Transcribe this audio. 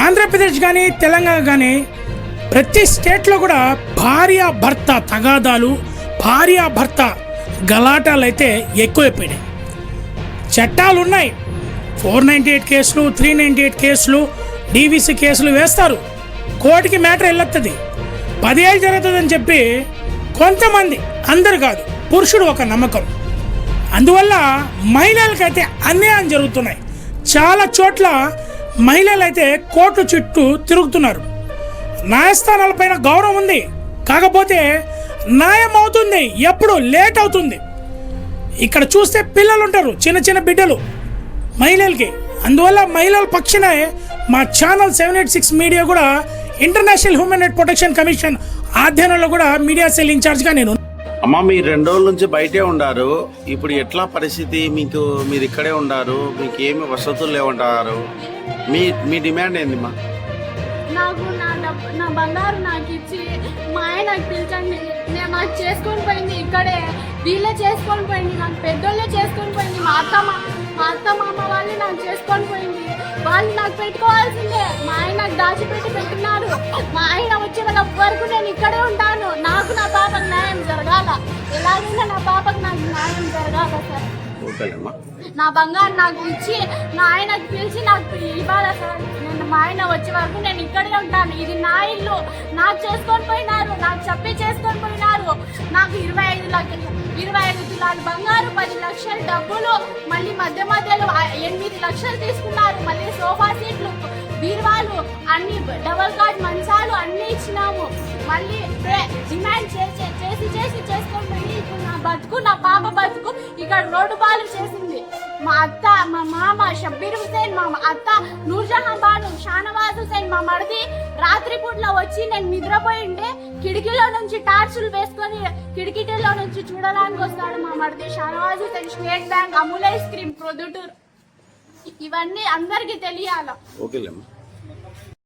ఆంధ్రప్రదేశ్ కానీ తెలంగాణ కానీ ప్రతి స్టేట్లో కూడా భార్యాభర్త తగాదాలు, భార్యాభర్త గలాటాలు అయితే ఎక్కువైపోయినాయి. చట్టాలు ఉన్నాయి, 498 కేసులు, 398 కేసులు, డీవీసీ కేసులు వేస్తారు, కోర్టుకి మ్యాటర్ వెళ్ళొస్తుంది, 10 ఏళ్ళు జరుగుతుందని చెప్పి కొంతమంది, అందరు కాదు, పురుషుడు ఒక నమ్మకం. అందువల్ల మహిళలకైతే అన్యాయం జరుగుతున్నాయి. చాలా చోట్ల మహిళలు అయితే కోర్టు చుట్టూ తిరుగుతున్నారు. న్యాయస్థానాలపైన గౌరవం ఉంది, కాకపోతే న్యాయం అవుతుంది ఎప్పుడు లేట్ అవుతుంది. ఇక్కడ చూస్తే పిల్లలు ఉంటారు, చిన్న చిన్న బిడ్డలు మహిళలకి. అందువల్ల మహిళల పక్షానే మా ఛానల్ 786 మీడియా కూడా international human right protection commission ఆధ్వర్యంలో కూడా మీడియా సెల్ ఇన్ఛార్జ్గా నేను. అమ్మ, మీరు 2 రోజుల నుంచి బయటే ఉండారు, ఇప్పుడు ఎట్లా పరిస్థితి? మీరు ఇక్కడే ఉండారు, మీకు ఏమి వసతులు లేవంటారు, మీ డిమాండ్ ఏందిమ్మా? నాకు నా బంగారు నాకు ఇచ్చి మా ఆయన నాకు పిలిచండి. నేను నాకు చేసుకొని పోయింది ఇక్కడే, వీళ్ళే చేసుకొని పోయింది, నాకు పెద్దోళ్ళే చేసుకొని పోయింది, మా అత్త మామ వాళ్ళే నాకు చేసుకొని పోయింది. వాళ్ళు నాకు పెట్టుకోవాల్సిందే, మా ఆయన నాకు దాచిపెట్టి పెట్టున్నారు. మా ఆయన వచ్చిన వరకు నేను ఇక్కడే ఉంటాను. నాకు నా పాపకు న్యాయం జరగాల, ఎలాగైనా నా పాపకు నాకు న్యాయం జరగాల సార్. నా బంగారు నాకు ఇచ్చి నా ఆయనకు పిలిచి నాకు ఇవ్వాలా సార్. నేను మా ఆయన వచ్చే వరకు నేను ఇక్కడే ఉంటాను. ఇది నా ఇల్లు, నాకు చేసుకొని పోయినారు, నాకు చెప్పి చేసుకొని పోయినారు. నాకు 25 తులాలు బంగారు, 10 లక్షల డబ్బులు, మళ్ళీ మధ్యలో 8 లక్షలు తీసుకున్నారు. మళ్ళీ సోఫా సీట్లు, బీరువాలు, అన్ని డబల్ కార్డ్ మంచాలు అన్ని ఇచ్చినాము. మళ్ళీ డిమాండ్ చేసి చేసుకొని పోయి ఇప్పుడు నా పాప బతుకు ఇక్కడ రోడ్డు బాలు చేసింది. మా అత్త, మా మామ షబ్బీర్ హుసేన్, మా అత్త నూర్జహాన్ బాను, షానవాజ్ హుసేన్, మా మరిది రాత్రి పూట్లో వచ్చి నేను నిద్రపోయి ఉంటే కిటికీలో నుంచి టార్చులు వేసుకొని కిటికీలో నుంచి చూడడానికి వస్తాడు మా మరిది Shahnawaz Hussain. State Bank, Amul ice cream, Proddatur, ఇవన్నీ అందరికీ తెలియాల. ఓకేలేమ్మా.